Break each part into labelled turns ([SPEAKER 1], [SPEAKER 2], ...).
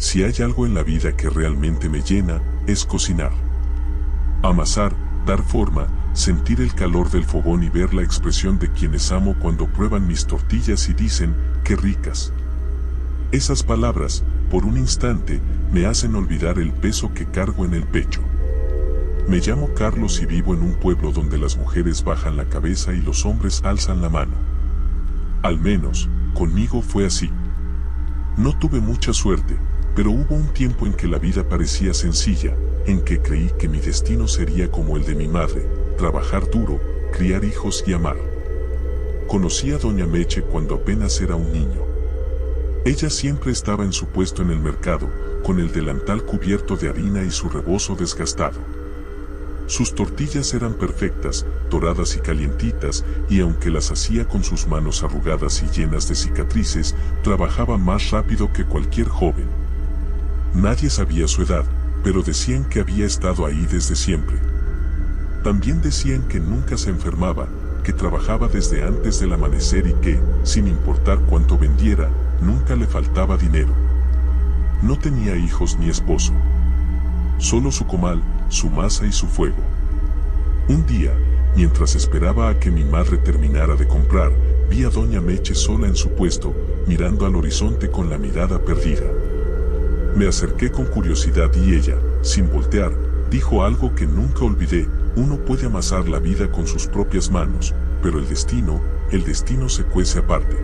[SPEAKER 1] Si hay algo en la vida que realmente me llena, es cocinar. Amasar, dar forma, sentir el calor del fogón y ver la expresión de quienes amo cuando prueban mis tortillas y dicen, ¡qué ricas! Esas palabras, por un instante, me hacen olvidar el peso que cargo en el pecho. Me llamo Carlos y vivo en un pueblo donde las mujeres bajan la cabeza y los hombres alzan la mano. Al menos, conmigo fue así. No tuve mucha suerte, pero hubo un tiempo en que la vida parecía sencilla, en que creí que mi destino sería como el de mi madre, trabajar duro, criar hijos y amar. Conocí a Doña Meche cuando apenas era un niño. Ella siempre estaba en su puesto en el mercado, con el delantal cubierto de harina y su rebozo desgastado. Sus tortillas eran perfectas, doradas y calientitas, y aunque las hacía con sus manos arrugadas y llenas de cicatrices, trabajaba más rápido que cualquier joven. Nadie sabía su edad, pero decían que había estado ahí desde siempre. También decían que nunca se enfermaba, que trabajaba desde antes del amanecer y que, sin importar cuánto vendiera, nunca le faltaba dinero. No tenía hijos ni esposo. Solo su comal, su masa y su fuego. Un día, mientras esperaba a que mi madre terminara de comprar, vi a Doña Meche sola en su puesto, mirando al horizonte con la mirada perdida. Me acerqué con curiosidad y ella, sin voltear, dijo algo que nunca olvidé: uno puede amasar la vida con sus propias manos, pero el destino se cuece aparte.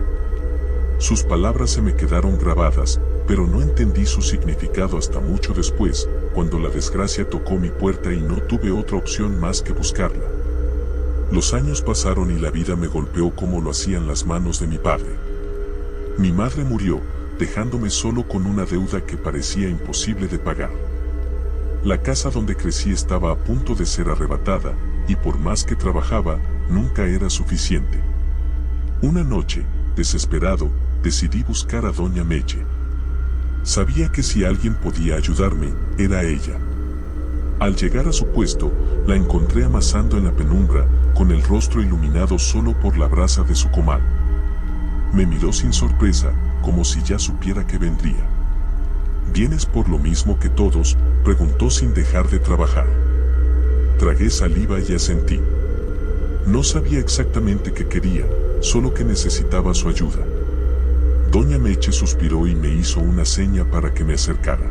[SPEAKER 1] Sus palabras se me quedaron grabadas, pero no entendí su significado hasta mucho después, cuando la desgracia tocó mi puerta y no tuve otra opción más que buscarla. Los años pasaron y la vida me golpeó como lo hacían las manos de mi padre. Mi madre murió, dejándome solo con una deuda que parecía imposible de pagar. La casa donde crecí estaba a punto de ser arrebatada, y por más que trabajaba, nunca era suficiente. Una noche, desesperado, decidí buscar a Doña Meche. Sabía que si alguien podía ayudarme, era ella. Al llegar a su puesto, la encontré amasando en la penumbra, con el rostro iluminado solo por la brasa de su comal. Me miró sin sorpresa, como si ya supiera que vendría. ¿Vienes por lo mismo que todos?, preguntó sin dejar de trabajar. Tragué saliva y asentí. No sabía exactamente qué quería, solo que necesitaba su ayuda. Doña Meche suspiró y me hizo una seña para que me acercara.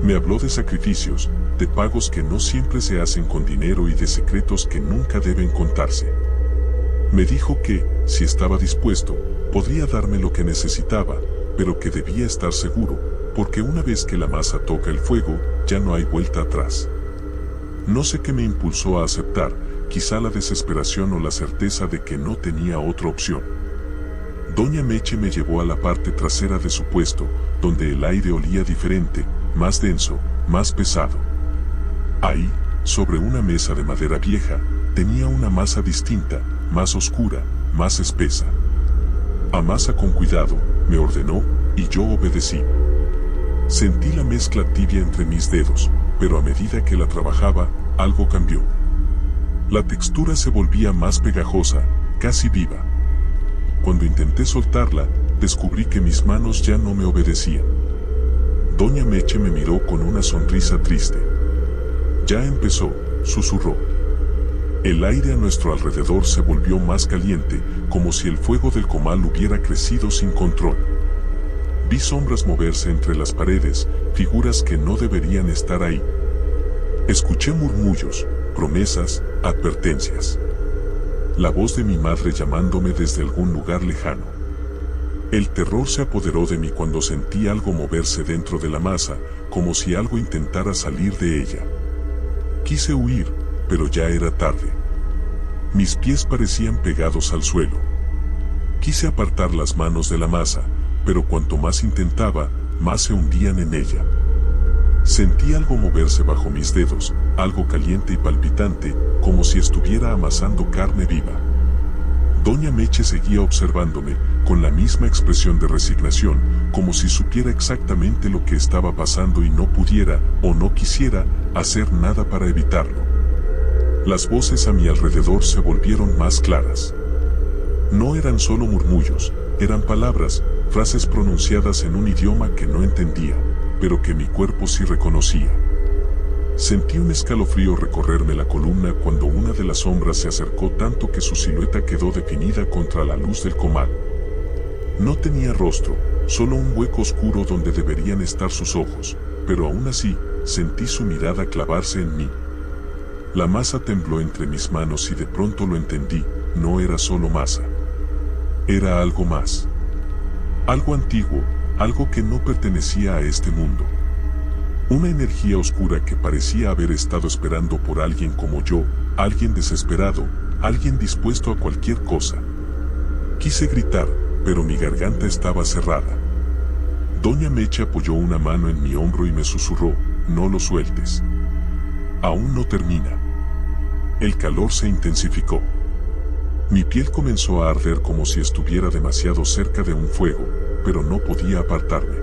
[SPEAKER 1] Me habló de sacrificios, de pagos que no siempre se hacen con dinero y de secretos que nunca deben contarse. Me dijo que, si estaba dispuesto, podría darme lo que necesitaba, pero que debía estar seguro, porque una vez que la masa toca el fuego, ya no hay vuelta atrás. No sé qué me impulsó a aceptar, quizá la desesperación o la certeza de que no tenía otra opción. Doña Meche me llevó a la parte trasera de su puesto, donde el aire olía diferente, más denso, más pesado. Ahí, sobre una mesa de madera vieja, tenía una masa distinta, más oscura, más espesa. Amasa con cuidado, me ordenó, y yo obedecí. Sentí la mezcla tibia entre mis dedos, pero a medida que la trabajaba, algo cambió. La textura se volvía más pegajosa, casi viva. Cuando intenté soltarla, descubrí que mis manos ya no me obedecían. Doña Meche me miró con una sonrisa triste. Ya empezó, susurró. El aire a nuestro alrededor se volvió más caliente, como si el fuego del comal hubiera crecido sin control. Vi sombras moverse entre las paredes, figuras que no deberían estar ahí. Escuché murmullos, promesas, advertencias. La voz de mi madre llamándome desde algún lugar lejano. El terror se apoderó de mí cuando sentí algo moverse dentro de la masa, como si algo intentara salir de ella. Quise huir, pero ya era tarde. Mis pies parecían pegados al suelo. Quise apartar las manos de la masa, pero cuanto más intentaba, más se hundían en ella. Sentí algo moverse bajo mis dedos, algo caliente y palpitante, como si estuviera amasando carne viva. Doña Meche seguía observándome, con la misma expresión de resignación, como si supiera exactamente lo que estaba pasando y no pudiera, o no quisiera, hacer nada para evitarlo. Las voces a mi alrededor se volvieron más claras. No eran solo murmullos, eran palabras, frases pronunciadas en un idioma que no entendía. pero que mi cuerpo sí reconocía. Sentí un escalofrío recorrerme la columna cuando una de las sombras se acercó tanto que su silueta quedó definida contra la luz del comal. No tenía rostro, solo un hueco oscuro donde deberían estar sus ojos, pero aún así, sentí su mirada clavarse en mí. La masa tembló entre mis manos y de pronto lo entendí, no era solo masa. Era algo más. Algo antiguo, algo que no pertenecía a este mundo. Una energía oscura que parecía haber estado esperando por alguien como yo, alguien desesperado, alguien dispuesto a cualquier cosa. Quise gritar, pero mi garganta estaba cerrada. Doña Meche apoyó una mano en mi hombro y me susurró, no lo sueltes. Aún no termina. El calor se intensificó. Mi piel comenzó a arder como si estuviera demasiado cerca de un fuego, pero no podía apartarme.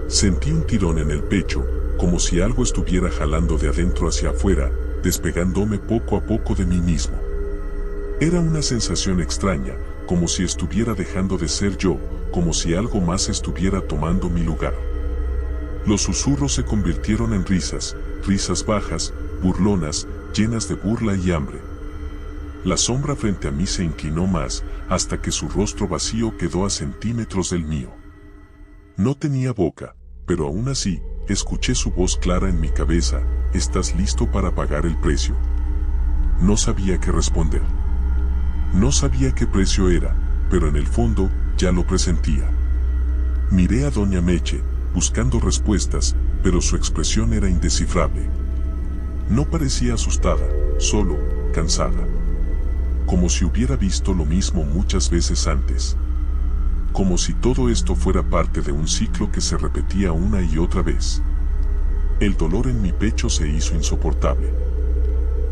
[SPEAKER 1] Sentí un tirón en el pecho, como si algo estuviera jalando de adentro hacia afuera, despegándome poco a poco de mí mismo. Era una sensación extraña, como si estuviera dejando de ser yo, como si algo más estuviera tomando mi lugar. Los susurros se convirtieron en risas, risas bajas, burlonas, llenas de burla y hambre. La sombra frente a mí se inclinó más, hasta que su rostro vacío quedó a centímetros del mío. No tenía boca, pero aún así, escuché su voz clara en mi cabeza, ¿estás listo para pagar el precio? No sabía qué responder. No sabía qué precio era, pero en el fondo, ya lo presentía. Miré a Doña Meche, buscando respuestas, pero su expresión era indescifrable. No parecía asustada, solo, cansada. Como si hubiera visto lo mismo muchas veces antes. Como si todo esto fuera parte de un ciclo que se repetía una y otra vez. El dolor en mi pecho se hizo insoportable.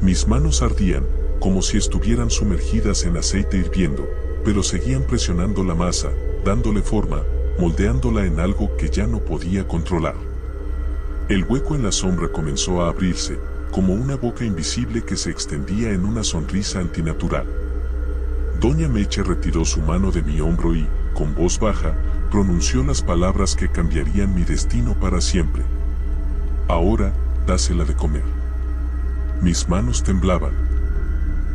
[SPEAKER 1] Mis manos ardían, como si estuvieran sumergidas en aceite hirviendo, pero seguían presionando la masa, dándole forma, moldeándola en algo que ya no podía controlar. El hueco en la sombra comenzó a abrirse, como una boca invisible que se extendía en una sonrisa antinatural. Doña Meche retiró su mano de mi hombro y, con voz baja, pronunció las palabras que cambiarían mi destino para siempre. Ahora, dásela de comer. Mis manos temblaban.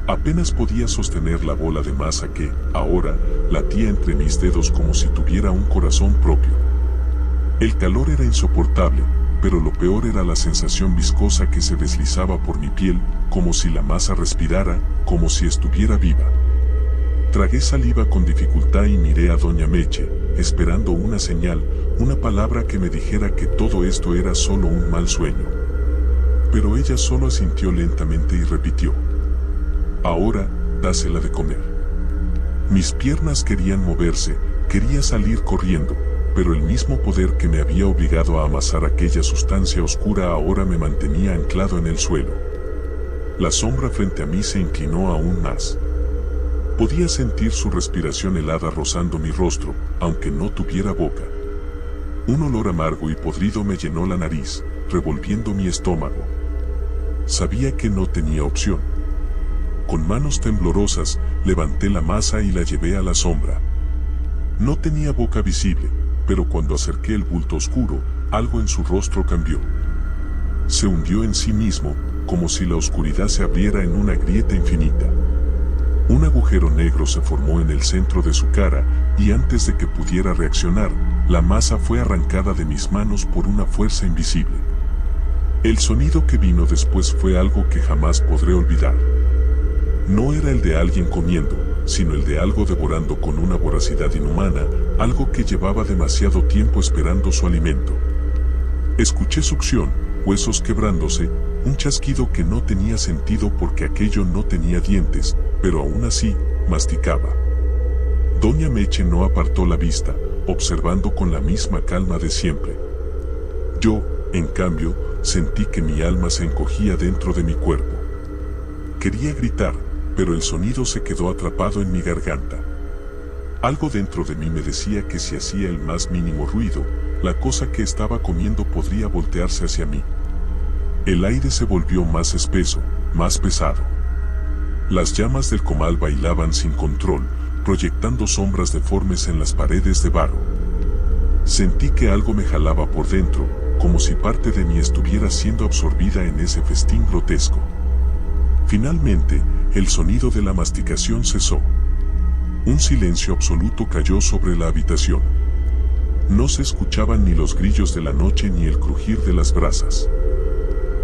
[SPEAKER 1] Apenas podía sostener la bola de masa que, ahora, latía entre mis dedos como si tuviera un corazón propio. El calor era insoportable, pero lo peor era la sensación viscosa que se deslizaba por mi piel, como si la masa respirara, como si estuviera viva. Tragué saliva con dificultad y miré a Doña Meche, esperando una señal, una palabra que me dijera que todo esto era solo un mal sueño. Pero ella solo asintió lentamente y repitió: ahora, dásela de comer. Mis piernas querían moverse, quería salir corriendo, pero el mismo poder que me había obligado a amasar aquella sustancia oscura ahora me mantenía anclado en el suelo. La sombra frente a mí se inclinó aún más. Podía sentir su respiración helada rozando mi rostro, aunque no tuviera boca. Un olor amargo y podrido me llenó la nariz, revolviendo mi estómago. Sabía que no tenía opción. Con manos temblorosas, levanté la masa y la llevé a la sombra. No tenía boca visible, pero cuando acerqué el bulto oscuro, algo en su rostro cambió. Se hundió en sí mismo, como si la oscuridad se abriera en una grieta infinita. Un agujero negro se formó en el centro de su cara, y antes de que pudiera reaccionar, la masa fue arrancada de mis manos por una fuerza invisible. El sonido que vino después fue algo que jamás podré olvidar. No era el de alguien comiendo, sino el de algo devorando con una voracidad inhumana, algo que llevaba demasiado tiempo esperando su alimento. Escuché succión, huesos quebrándose, un chasquido que no tenía sentido porque aquello no tenía dientes, pero aún así, masticaba. Doña Meche no apartó la vista, observando con la misma calma de siempre. Yo, en cambio, sentí que mi alma se encogía dentro de mi cuerpo. Quería gritar, pero el sonido se quedó atrapado en mi garganta. Algo dentro de mí me decía que si hacía el más mínimo ruido, la cosa que estaba comiendo podría voltearse hacia mí. El aire se volvió más espeso, más pesado. Las llamas del comal bailaban sin control, proyectando sombras deformes en las paredes de barro. Sentí que algo me jalaba por dentro, como si parte de mí estuviera siendo absorbida en ese festín grotesco. Finalmente, el sonido de la masticación cesó. Un silencio absoluto cayó sobre la habitación. No se escuchaban ni los grillos de la noche ni el crujir de las brasas.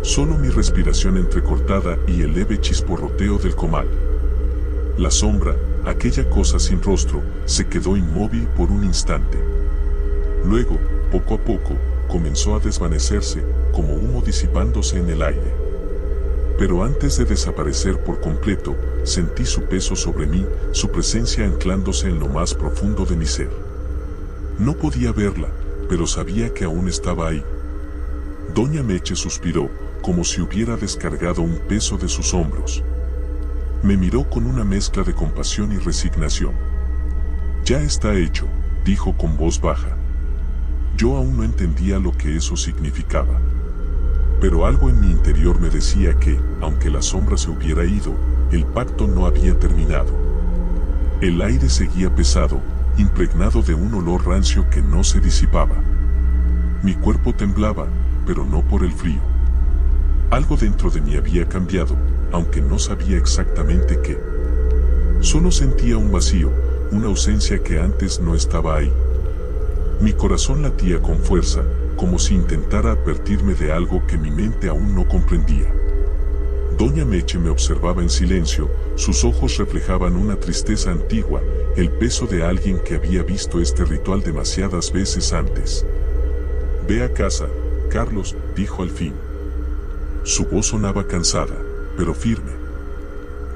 [SPEAKER 1] Solo mi respiración entrecortada y el leve chisporroteo del comal. La sombra, aquella cosa sin rostro, se quedó inmóvil por un instante. Luego, poco a poco, comenzó a desvanecerse, como humo disipándose en el aire. Pero antes de desaparecer por completo, sentí su peso sobre mí, su presencia anclándose en lo más profundo de mi ser. No podía verla, pero sabía que aún estaba ahí. Doña Meche suspiró, como si hubiera descargado un peso de sus hombros. Me miró con una mezcla de compasión y resignación. «Ya está hecho», dijo con voz baja. Yo aún no entendía lo que eso significaba. Pero algo en mi interior me decía que, aunque la sombra se hubiera ido, el pacto no había terminado. El aire seguía pesado, impregnado de un olor rancio que no se disipaba. Mi cuerpo temblaba, pero no por el frío. Algo dentro de mí había cambiado, aunque no sabía exactamente qué. Solo sentía un vacío, una ausencia que antes no estaba ahí. Mi corazón latía con fuerza, como si intentara advertirme de algo que mi mente aún no comprendía. Doña Meche me observaba en silencio, sus ojos reflejaban una tristeza antigua, el peso de alguien que había visto este ritual demasiadas veces antes. «Ve a casa, Carlos», dijo al fin. Su voz sonaba cansada, pero firme.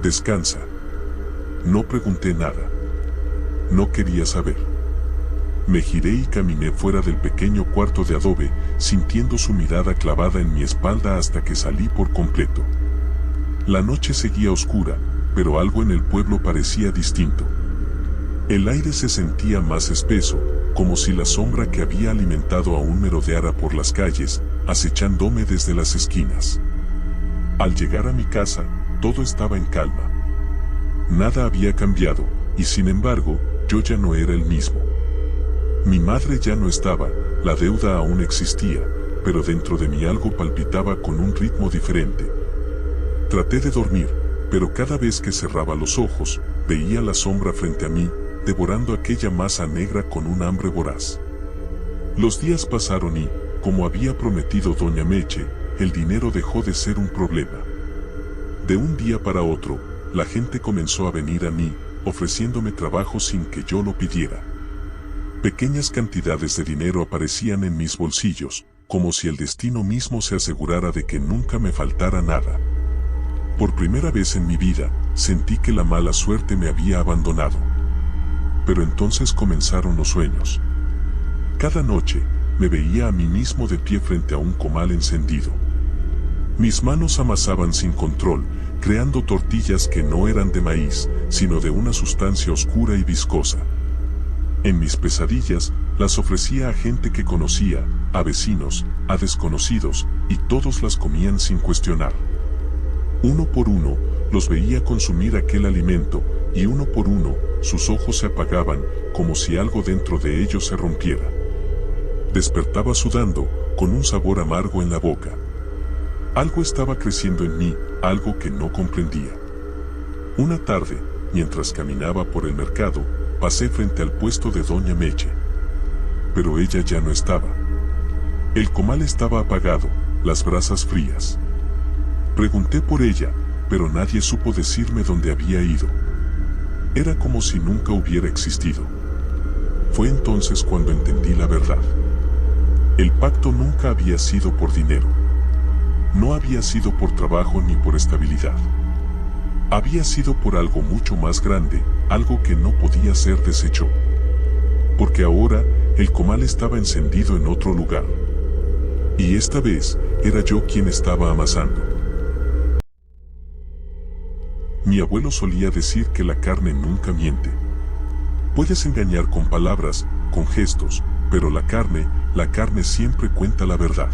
[SPEAKER 1] «Descansa». No pregunté nada. No quería saber. Me giré y caminé fuera del pequeño cuarto de adobe, sintiendo su mirada clavada en mi espalda hasta que salí por completo. La noche seguía oscura, pero algo en el pueblo parecía distinto. El aire se sentía más espeso, como si la sombra que había alimentado aún merodeara por las calles, acechándome desde las esquinas. Al llegar a mi casa, todo estaba en calma. Nada había cambiado, y sin embargo, yo ya no era el mismo. Mi madre ya no estaba, la deuda aún existía, pero dentro de mí algo palpitaba con un ritmo diferente. Traté de dormir, pero cada vez que cerraba los ojos, veía la sombra frente a mí, devorando aquella masa negra con un hambre voraz. Los días pasaron y, como había prometido Doña Meche, el dinero dejó de ser un problema. De un día para otro, la gente comenzó a venir a mí, ofreciéndome trabajo sin que yo lo pidiera. Pequeñas cantidades de dinero aparecían en mis bolsillos, como si el destino mismo se asegurara de que nunca me faltara nada. Por primera vez en mi vida, sentí que la mala suerte me había abandonado. Pero entonces comenzaron los sueños. Cada noche, me veía a mí mismo de pie frente a un comal encendido. Mis manos amasaban sin control, creando tortillas que no eran de maíz, sino de una sustancia oscura y viscosa. En mis pesadillas, las ofrecía a gente que conocía, a vecinos, a desconocidos, y todos las comían sin cuestionar. Uno por uno, los veía consumir aquel alimento, y uno por uno, sus ojos se apagaban, como si algo dentro de ellos se rompiera. Despertaba sudando, con un sabor amargo en la boca. Algo estaba creciendo en mí, algo que no comprendía. Una tarde, mientras caminaba por el mercado, pasé frente al puesto de Doña Meche. Pero ella ya no estaba. El comal estaba apagado, las brasas frías. Pregunté por ella, pero nadie supo decirme dónde había ido. Era como si nunca hubiera existido. Fue entonces cuando entendí la verdad. El pacto nunca había sido por dinero. No había sido por trabajo ni por estabilidad. Había sido por algo mucho más grande, algo que no podía ser deshecho. Porque ahora, el comal estaba encendido en otro lugar. Y esta vez, era yo quien estaba amasando. Mi abuelo solía decir que la carne nunca miente. Puedes engañar con palabras, con gestos, pero la carne siempre cuenta la verdad.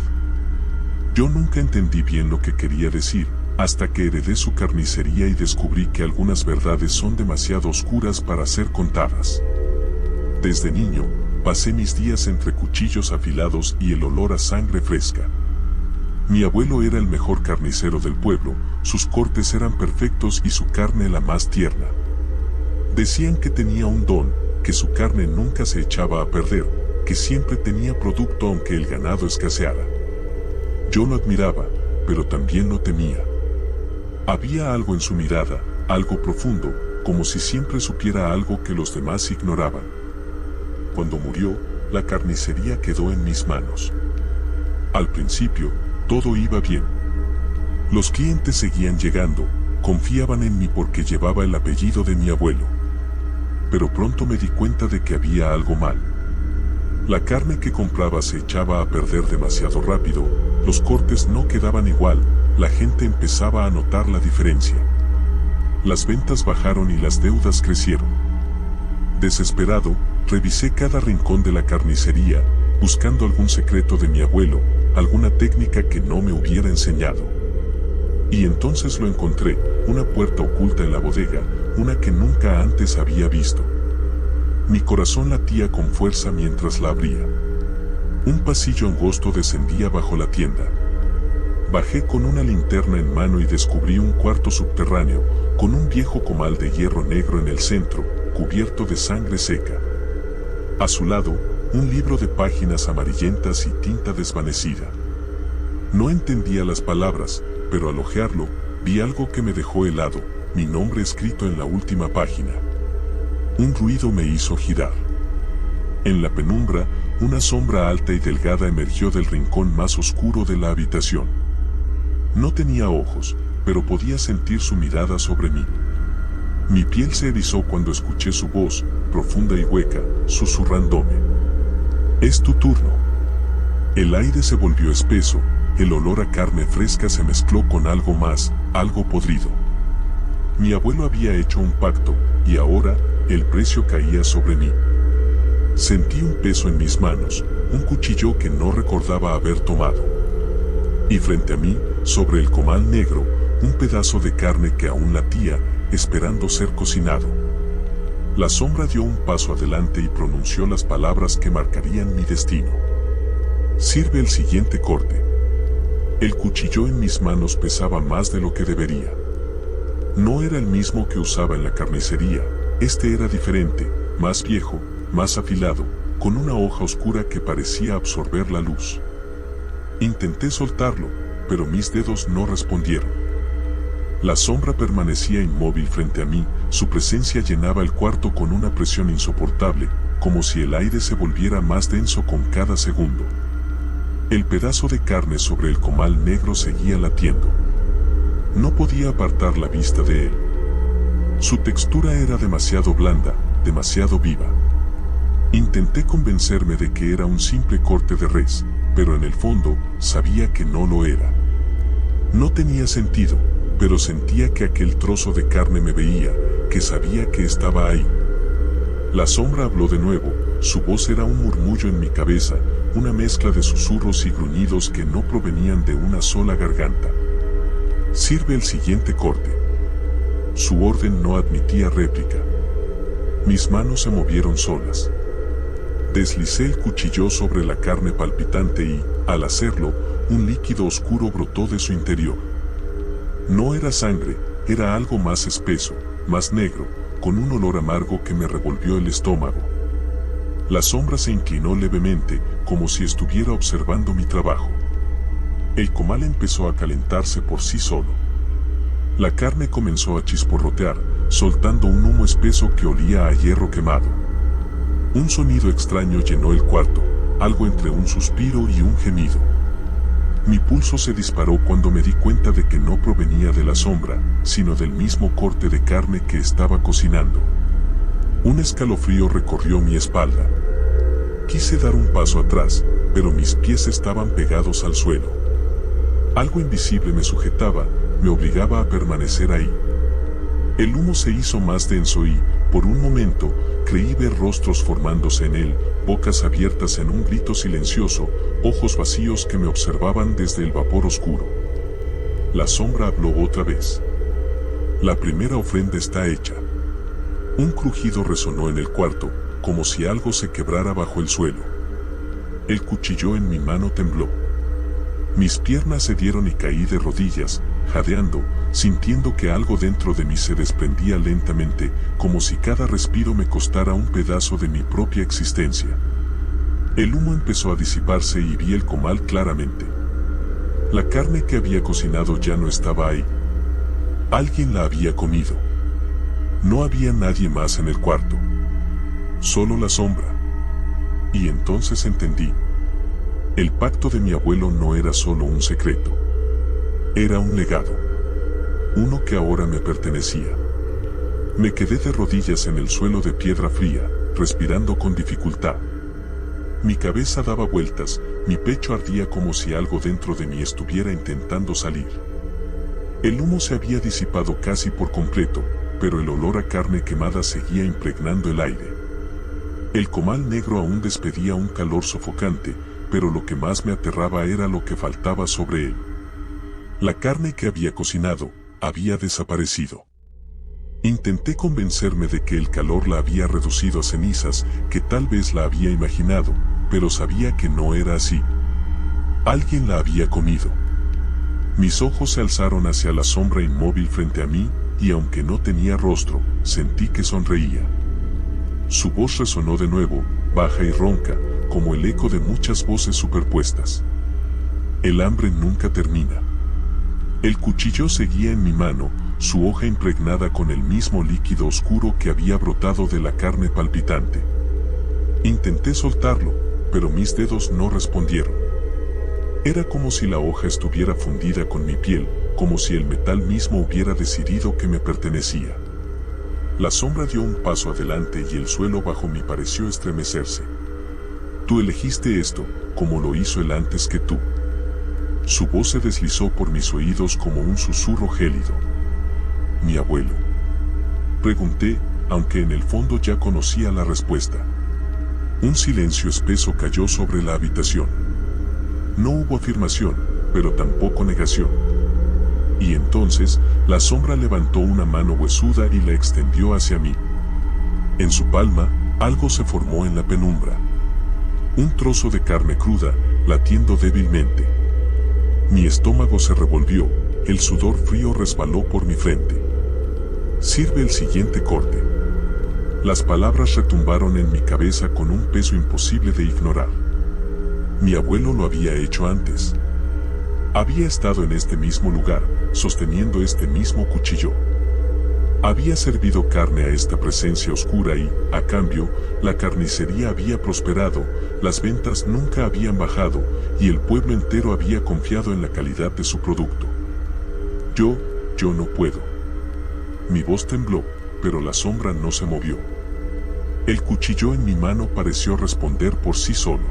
[SPEAKER 1] Yo nunca entendí bien lo que quería decir, hasta que heredé su carnicería y descubrí que algunas verdades son demasiado oscuras para ser contadas. Desde niño, pasé mis días entre cuchillos afilados y el olor a sangre fresca. Mi abuelo era el mejor carnicero del pueblo, sus cortes eran perfectos y su carne la más tierna. Decían que tenía un don, que su carne nunca se echaba a perder, que siempre tenía producto aunque el ganado escaseara. Yo lo admiraba, pero también lo temía. Había algo en su mirada, algo profundo, como si siempre supiera algo que los demás ignoraban. Cuando murió, la carnicería quedó en mis manos. Al principio, todo iba bien. Los clientes seguían llegando, confiaban en mí porque llevaba el apellido de mi abuelo. Pero pronto me di cuenta de que había algo mal. La carne que compraba se echaba a perder demasiado rápido, los cortes no quedaban igual, la gente empezaba a notar la diferencia. Las ventas bajaron y las deudas crecieron. Desesperado, revisé cada rincón de la carnicería, buscando algún secreto de mi abuelo, alguna técnica que no me hubiera enseñado. Y entonces lo encontré, una puerta oculta en la bodega, una que nunca antes había visto. Mi corazón latía con fuerza mientras la abría. Un pasillo angosto descendía bajo la tienda. Bajé con una linterna en mano y descubrí un cuarto subterráneo, con un viejo comal de hierro negro en el centro, cubierto de sangre seca. A su lado, un libro de páginas amarillentas y tinta desvanecida. No entendía las palabras, pero al hojearlo, vi algo que me dejó helado, mi nombre escrito en la última página. Un ruido me hizo girar. En la penumbra, una sombra alta y delgada emergió del rincón más oscuro de la habitación. No tenía ojos, pero podía sentir su mirada sobre mí. Mi piel se erizó cuando escuché su voz, profunda y hueca, susurrándome. «Es tu turno». El aire se volvió espeso, el olor a carne fresca se mezcló con algo más, algo podrido. Mi abuelo había hecho un pacto, y ahora, el precio caía sobre mí. Sentí un peso en mis manos, un cuchillo que no recordaba haber tomado. Y frente a mí, sobre el comal negro, un pedazo de carne que aún latía, esperando ser cocinado. La sombra dio un paso adelante y pronunció las palabras que marcarían mi destino. «Sirve el siguiente corte». El cuchillo en mis manos pesaba más de lo que debería. No era el mismo que usaba en la carnicería, este era diferente, más viejo, más afilado, con una hoja oscura que parecía absorber la luz. Intenté soltarlo, pero mis dedos no respondieron. La sombra permanecía inmóvil frente a mí, su presencia llenaba el cuarto con una presión insoportable, como si el aire se volviera más denso con cada segundo. El pedazo de carne sobre el comal negro seguía latiendo. No podía apartar la vista de él. Su textura era demasiado blanda, demasiado viva. Intenté convencerme de que era un simple corte de res, pero en el fondo, sabía que no lo era. No tenía sentido, pero sentía que aquel trozo de carne me veía, que sabía que estaba ahí. La sombra habló de nuevo, su voz era un murmullo en mi cabeza, una mezcla de susurros y gruñidos que no provenían de una sola garganta. «Sirve el siguiente corte». Su orden no admitía réplica. Mis manos se movieron solas. Deslicé el cuchillo sobre la carne palpitante y, al hacerlo, un líquido oscuro brotó de su interior. No era sangre, era algo más espeso, más negro, con un olor amargo que me revolvió el estómago. La sombra se inclinó levemente, como si estuviera observando mi trabajo. El comal empezó a calentarse por sí solo. La carne comenzó a chisporrotear, soltando un humo espeso que olía a hierro quemado. Un sonido extraño llenó el cuarto, algo entre un suspiro y un gemido. Mi pulso se disparó cuando me di cuenta de que no provenía de la sombra, sino del mismo corte de carne que estaba cocinando. Un escalofrío recorrió mi espalda. Quise dar un paso atrás, pero mis pies estaban pegados al suelo. Algo invisible me sujetaba, me obligaba a permanecer ahí. El humo se hizo más denso y, por un momento, creí ver rostros formándose en él, bocas abiertas en un grito silencioso, ojos vacíos que me observaban desde el vapor oscuro. La sombra habló otra vez. «La primera ofrenda está hecha». Un crujido resonó en el cuarto, como si algo se quebrara bajo el suelo. El cuchillo en mi mano tembló. Mis piernas cedieron y caí de rodillas, jadeando, sintiendo que algo dentro de mí se desprendía lentamente, como si cada respiro me costara un pedazo de mi propia existencia. El humo empezó a disiparse y vi el comal claramente. La carne que había cocinado ya no estaba ahí. Alguien la había comido. No había nadie más en el cuarto. Solo la sombra. Y entonces entendí. El pacto de mi abuelo no era solo un secreto. Era un legado. Uno que ahora me pertenecía. Me quedé de rodillas en el suelo de piedra fría, respirando con dificultad. Mi cabeza daba vueltas, mi pecho ardía como si algo dentro de mí estuviera intentando salir. El humo se había disipado casi por completo, pero el olor a carne quemada seguía impregnando el aire. El comal negro aún despedía un calor sofocante, pero lo que más me aterraba era lo que faltaba sobre él. La carne que había cocinado había desaparecido. Intenté convencerme de que el calor la había reducido a cenizas, que tal vez la había imaginado, pero sabía que no era así. Alguien la había comido. Mis ojos se alzaron hacia la sombra inmóvil frente a mí, y aunque no tenía rostro, sentí que sonreía. Su voz resonó de nuevo, baja y ronca, como el eco de muchas voces superpuestas. El hambre nunca termina. El cuchillo seguía en mi mano, su hoja impregnada con el mismo líquido oscuro que había brotado de la carne palpitante. Intenté soltarlo, pero mis dedos no respondieron. Era como si la hoja estuviera fundida con mi piel, como si el metal mismo hubiera decidido que me pertenecía. La sombra dio un paso adelante y el suelo bajo mí pareció estremecerse. Tú elegiste esto, como lo hizo él antes que tú. Su voz se deslizó por mis oídos como un susurro gélido. ¿Mi abuelo? Pregunté, aunque en el fondo ya conocía la respuesta. Un silencio espeso cayó sobre la habitación. No hubo afirmación, pero tampoco negación. Y entonces, la sombra levantó una mano huesuda y la extendió hacia mí. En su palma, algo se formó en la penumbra. Un trozo de carne cruda, latiendo débilmente. Mi estómago se revolvió, el sudor frío resbaló por mi frente. Sirve el siguiente corte. Las palabras retumbaron en mi cabeza con un peso imposible de ignorar. Mi abuelo lo había hecho antes. Había estado en este mismo lugar, sosteniendo este mismo cuchillo. Había servido carne a esta presencia oscura y, a cambio, la carnicería había prosperado, las ventas nunca habían bajado, y el pueblo entero había confiado en la calidad de su producto. Yo no puedo. Mi voz tembló, pero la sombra no se movió. El cuchillo en mi mano pareció responder por sí solo.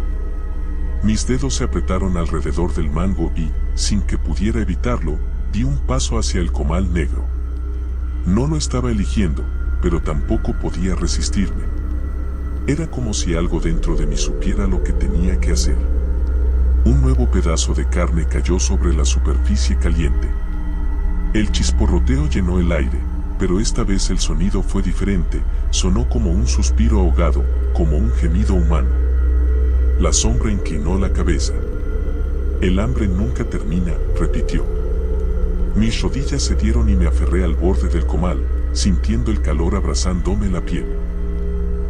[SPEAKER 1] Mis dedos se apretaron alrededor del mango y, sin que pudiera evitarlo, di un paso hacia el comal negro. No lo estaba eligiendo, pero tampoco podía resistirme. Era como si algo dentro de mí supiera lo que tenía que hacer. Un nuevo pedazo de carne cayó sobre la superficie caliente. El chisporroteo llenó el aire, pero esta vez el sonido fue diferente, sonó como un suspiro ahogado, como un gemido humano. La sombra inclinó la cabeza. El hambre nunca termina, repitió. Mis rodillas cedieron y me aferré al borde del comal, sintiendo el calor abrazándome la piel.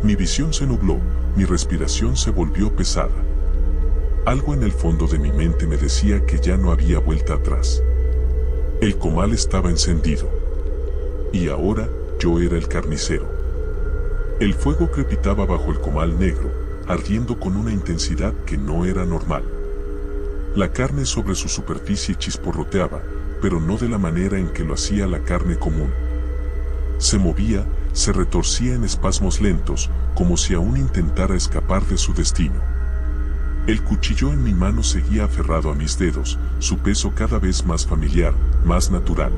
[SPEAKER 1] Mi visión se nubló, mi respiración se volvió pesada. Algo en el fondo de mi mente me decía que ya no había vuelta atrás. El comal estaba encendido. Y ahora, yo era el carnicero. El fuego crepitaba bajo el comal negro, ardiendo con una intensidad que no era normal. La carne sobre su superficie chisporroteaba, pero no de la manera en que lo hacía la carne común. Se movía, se retorcía en espasmos lentos, como si aún intentara escapar de su destino. El cuchillo en mi mano seguía aferrado a mis dedos, su peso cada vez más familiar, más natural.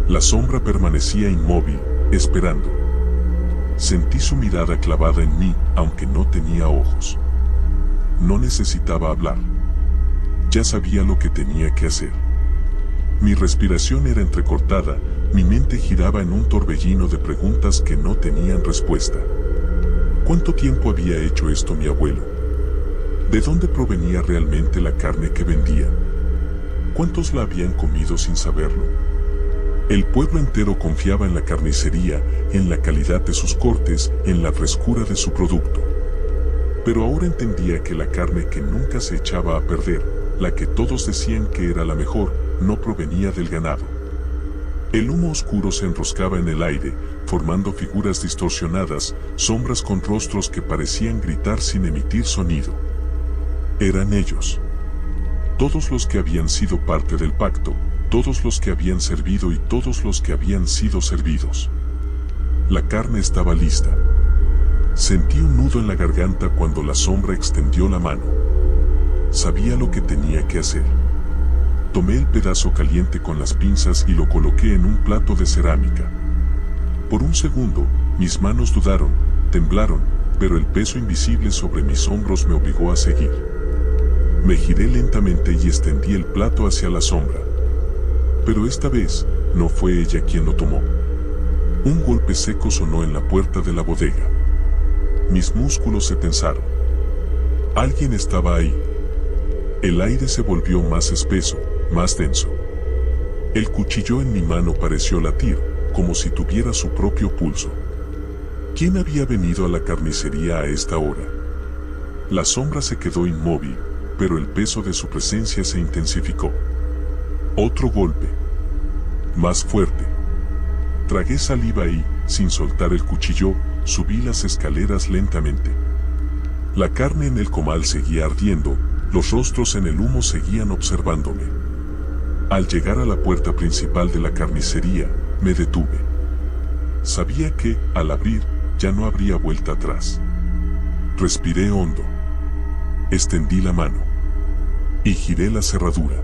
[SPEAKER 1] La sombra permanecía inmóvil, esperando. Sentí su mirada clavada en mí, aunque no tenía ojos. No necesitaba hablar. Ya sabía lo que tenía que hacer. Mi respiración era entrecortada, mi mente giraba en un torbellino de preguntas que no tenían respuesta. ¿Cuánto tiempo había hecho esto mi abuelo? ¿De dónde provenía realmente la carne que vendía? ¿Cuántos la habían comido sin saberlo? El pueblo entero confiaba en la carnicería, en la calidad de sus cortes, en la frescura de su producto. Pero ahora entendía que la carne que nunca se echaba a perder, la que todos decían que era la mejor, no provenía del ganado. El humo oscuro se enroscaba en el aire, formando figuras distorsionadas, sombras con rostros que parecían gritar sin emitir sonido. Eran ellos. Todos los que habían sido parte del pacto, todos los que habían servido y todos los que habían sido servidos. La carne estaba lista. Sentí un nudo en la garganta cuando la sombra extendió la mano. Sabía lo que tenía que hacer. Tomé el pedazo caliente con las pinzas y lo coloqué en un plato de cerámica. Por un segundo, mis manos dudaron, temblaron, pero el peso invisible sobre mis hombros me obligó a seguir. Me giré lentamente y extendí el plato hacia la sombra. Pero esta vez, no fue ella quien lo tomó. Un golpe seco sonó en la puerta de la bodega. Mis músculos se tensaron. Alguien estaba ahí. El aire se volvió más espeso, más denso. El cuchillo en mi mano pareció latir, como si tuviera su propio pulso. ¿Quién había venido a la carnicería a esta hora? La sombra se quedó inmóvil, pero el peso de su presencia se intensificó. Otro golpe. Más fuerte. Tragué saliva y, sin soltar el cuchillo, subí las escaleras lentamente. La carne en el comal seguía ardiendo, los rostros en el humo seguían observándome. Al llegar a la puerta principal de la carnicería, me detuve. Sabía que, al abrir, ya no habría vuelta atrás. Respiré hondo. Extendí la mano. Y giré la cerradura.